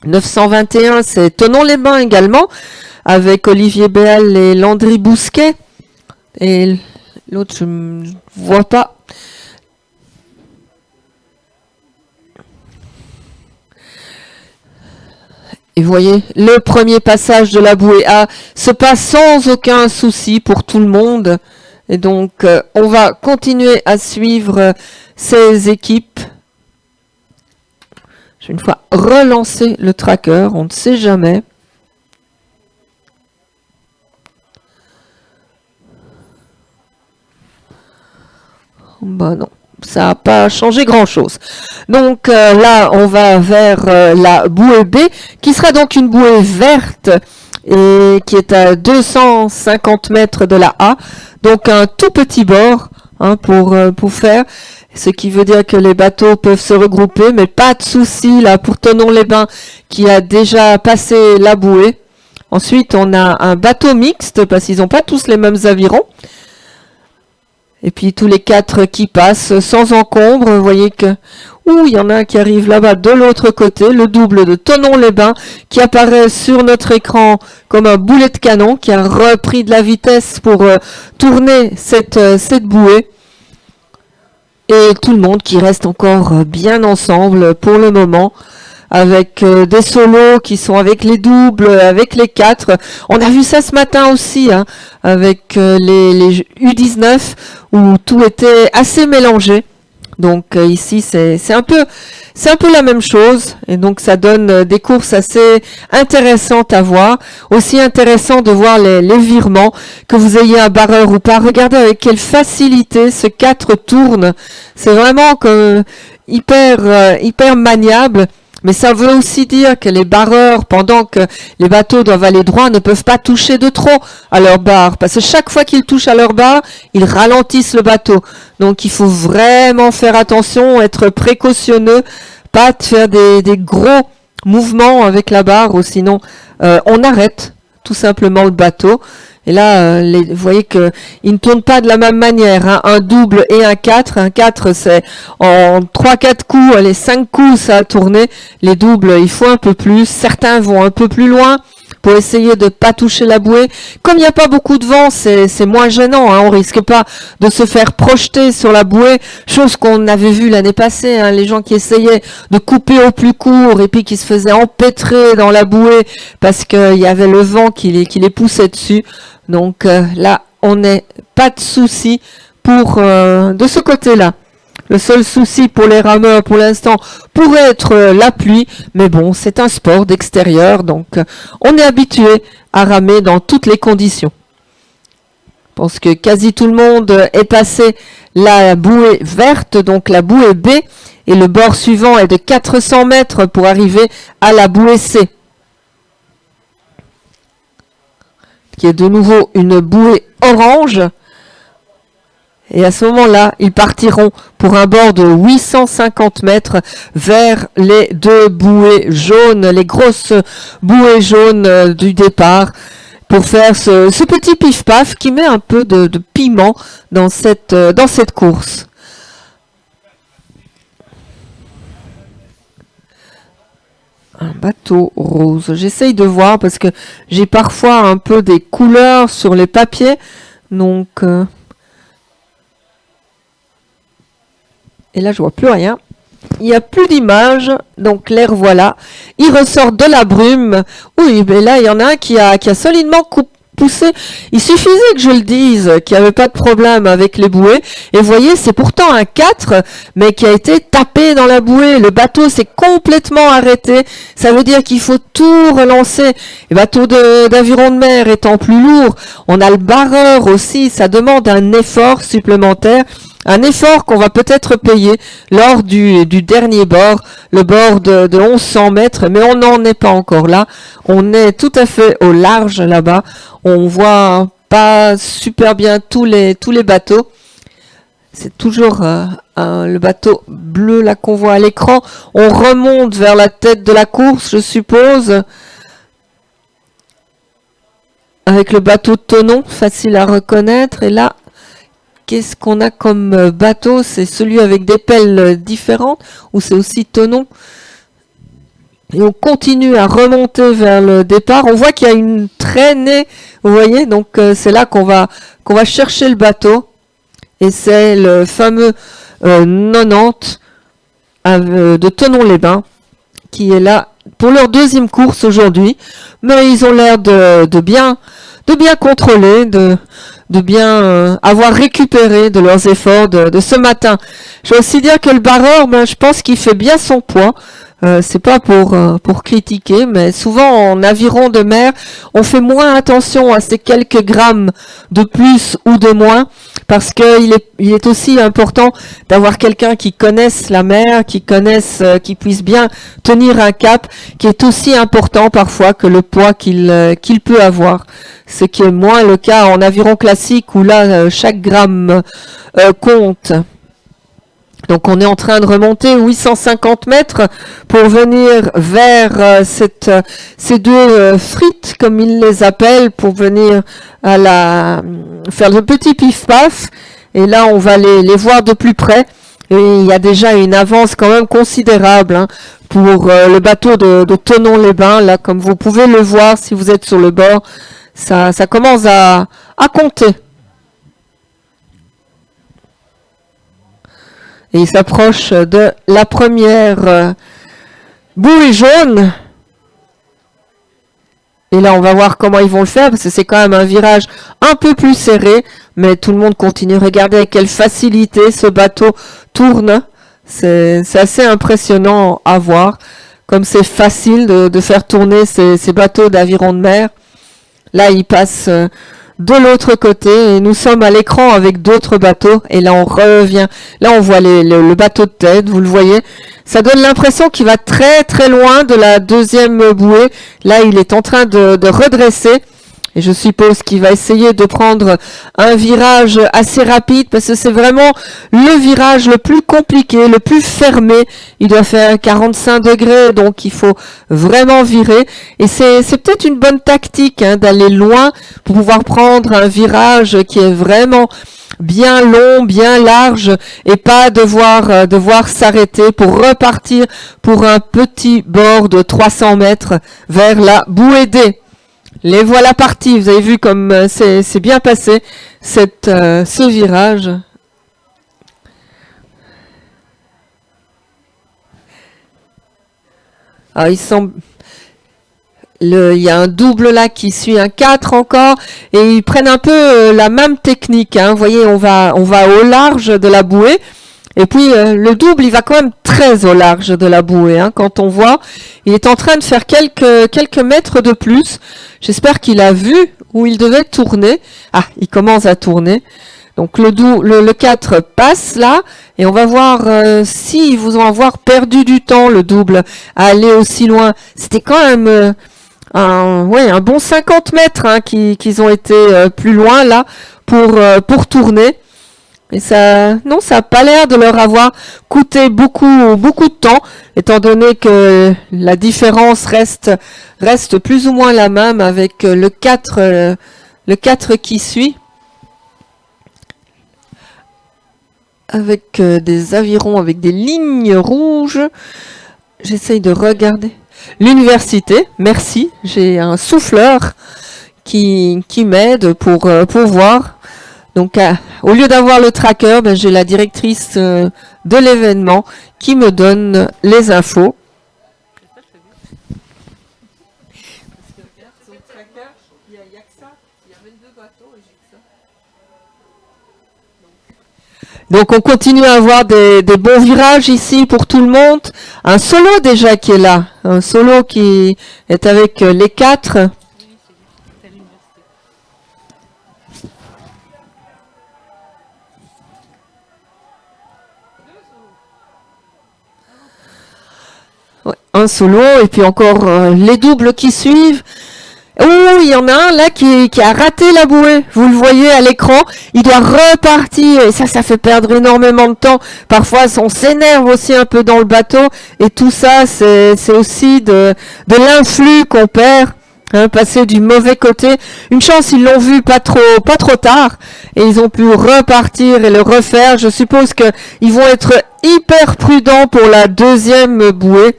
921, c'est Thonon-les-Bains également, avec Olivier Béal et Landry Bousquet. Et l'autre, je ne vois pas. Et vous voyez, le premier passage de la bouée A se passe sans aucun souci pour tout le monde. Et donc, on va continuer à suivre ces équipes. Je vais une fois relancer le tracker, on ne sait jamais. Bah non, ça n'a pas changé grand-chose. Donc là, on va vers la bouée B, qui sera donc une bouée verte et qui est à 250 mètres de la A. Donc un tout petit bord pour faire, ce qui veut dire que les bateaux peuvent se regrouper, mais pas de souci là pour Thonon-les-Bains qui a déjà passé la bouée. Ensuite, on a un bateau mixte parce qu'ils n'ont pas tous les mêmes avirons. Et puis tous les quatre qui passent sans encombre. Vous voyez que il y en a un qui arrive là-bas de l'autre côté, le double de Thonon-les-Bains qui apparaît sur notre écran comme un boulet de canon qui a repris de la vitesse pour tourner cette bouée. Et tout le monde qui reste encore bien ensemble pour le moment, avec des solos qui sont avec les doubles, avec les quatre. On a vu ça ce matin aussi, avec les U19, où tout était assez mélangé. Donc ici, c'est un peu la même chose. Et donc ça donne des courses assez intéressantes à voir. Aussi intéressant de voir les virements, que vous ayez un barreur ou pas. Regardez avec quelle facilité ce 4 tourne. C'est vraiment hyper maniable. Mais ça veut aussi dire que les barreurs, pendant que les bateaux doivent aller droit, ne peuvent pas toucher de trop à leur barre. Parce que chaque fois qu'ils touchent à leur barre, ils ralentissent le bateau. Donc il faut vraiment faire attention, être précautionneux, pas de faire des gros mouvements avec la barre, ou sinon on arrête tout simplement le bateau. Et là, vous voyez qu'ils ne tournent pas de la même manière. Un double et un 4. Un 4, c'est en 3-4 coups, les 5 coups, ça a tourné. Les doubles, il faut un peu plus. Certains vont un peu plus loin pour essayer de ne pas toucher la bouée. Comme il n'y a pas beaucoup de vent, c'est moins gênant. On risque pas de se faire projeter sur la bouée, chose qu'on avait vu l'année passée. Les gens qui essayaient de couper au plus court et puis qui se faisaient empêtrer dans la bouée parce qu'il y avait le vent qui les poussait dessus. Donc là, on n'est pas de souci de ce côté-là. Le seul souci pour les rameurs pour l'instant pourrait être la pluie, mais bon, c'est un sport d'extérieur, donc on est habitué à ramer dans toutes les conditions. Je pense que quasi tout le monde est passé la bouée verte, donc la bouée B, et le bord suivant est de 400 mètres pour arriver à la bouée C, qui est de nouveau une bouée orange. Et à ce moment-là, ils partiront pour un bord de 850 mètres vers les deux bouées jaunes, les grosses bouées jaunes du départ, pour faire ce petit pif-paf qui met un peu de piment dans cette course. Un bateau rose. J'essaye de voir parce que j'ai parfois un peu des couleurs sur les papiers. Donc... Et là, je vois plus rien. Il n'y a plus d'image. Donc, l'air, voilà. Il ressort de la brume. Oui, mais là, il y en a un qui a solidement poussé. Il suffisait que je le dise, qu'il n'y avait pas de problème avec les bouées. Et vous voyez, c'est pourtant un 4, mais qui a été tapé dans la bouée. Le bateau s'est complètement arrêté. Ça veut dire qu'il faut tout relancer. Les bateaux d'aviron de mer étant plus lourds, on a le barreur aussi. Ça demande un effort supplémentaire. Un effort qu'on va peut-être payer lors du dernier bord, le bord de 1100 mètres, mais on n'en est pas encore là. On est tout à fait au large là-bas. On voit pas super bien tous les bateaux. C'est toujours le bateau bleu là qu'on voit à l'écran. On remonte vers la tête de la course, je suppose. Avec le bateau de Thonon, facile à reconnaître. Et là, qu'est-ce qu'on a comme bateau? C'est celui avec des pelles différentes ou c'est aussi Thonon? Et on continue à remonter vers le départ. On voit qu'il y a une traînée, vous voyez, donc c'est là qu'on va chercher le bateau. Et c'est le fameux 90 de Thonon-les-Bains qui est là pour leur deuxième course aujourd'hui. Mais ils ont l'air de bien contrôler, de bien avoir récupéré de leurs efforts de ce matin. Je vais aussi dire que le barreur, je pense qu'il fait bien son poids. C'est pas pour critiquer, mais souvent en aviron de mer, on fait moins attention à ces quelques grammes de plus ou de moins, parce que il est aussi important d'avoir quelqu'un qui connaisse la mer, qui puisse bien tenir un cap, qui est aussi important parfois que le poids qu'il peut avoir. Ce qui est moins le cas en aviron classique où là chaque gramme compte. Donc on est en train de remonter 850 mètres pour venir vers ces deux frites, comme ils les appellent, pour venir faire le petit pif-paf. Et là, on va les voir de plus près. Et il y a déjà une avance quand même considérable pour le bateau de Thonon-les-Bains. Là, comme vous pouvez le voir, si vous êtes sur le bord, ça commence à compter. Et il s'approche de la première bouée jaune. Et là, on va voir comment ils vont le faire, parce que c'est quand même un virage un peu plus serré. Mais tout le monde continue. Regardez avec quelle facilité ce bateau tourne. C'est assez impressionnant à voir. Comme c'est facile de faire tourner ces bateaux d'aviron de mer. Là, il passe de l'autre côté et nous sommes à l'écran avec d'autres bateaux et là on revient, là on voit le bateau de tête, vous le voyez, ça donne l'impression qu'il va très très loin de la deuxième bouée. Là il est en train de redresser et je suppose qu'il va essayer de prendre un virage assez rapide parce que c'est vraiment le virage le plus compliqué, le plus fermé. Il doit faire 45 degrés, donc il faut vraiment virer. Et c'est peut-être une bonne tactique d'aller loin pour pouvoir prendre un virage qui est vraiment bien long, bien large et pas devoir s'arrêter pour repartir pour un petit bord de 300 mètres vers la bouée D. Les voilà partis. Vous avez vu comme c'est bien passé ce virage. Alors, il y a un double là qui suit un 4 encore et ils prennent un peu la même technique. Vous voyez, on va au large de la bouée. Et puis le double, il va quand même très au large de la bouée. Quand on voit, il est en train de faire quelques mètres de plus. J'espère qu'il a vu où il devait tourner. Ah, il commence à tourner. Donc le 4 passe là. Et on va voir s'ils vous ont avoir perdu du temps, le double, à aller aussi loin. C'était quand même un bon 50 mètres qu'ils ont été plus loin là pour tourner. Et ça n'a pas l'air de leur avoir coûté beaucoup de temps, étant donné que la différence reste plus ou moins la même avec le 4 qui suit. Avec des avirons, avec des lignes rouges. J'essaye de regarder. L'université, merci. J'ai un souffleur qui m'aide pour voir. Donc, au lieu d'avoir le tracker, j'ai la directrice de l'événement qui me donne les infos. Donc, on continue à avoir des bons virages ici pour tout le monde. Un solo déjà qui est là. Un solo qui est avec les 4. Ouais, un solo et puis encore les doubles qui suivent. Oh, il y en a un là qui a raté la bouée. Vous le voyez à l'écran. Il doit repartir et ça fait perdre énormément de temps. Parfois, on s'énerve aussi un peu dans le bateau et tout ça, c'est aussi de l'influx qu'on perd. Passer du mauvais côté. Une chance, ils l'ont vu pas trop tard et ils ont pu repartir et le refaire. Je suppose qu'ils vont être hyper prudents pour la deuxième bouée.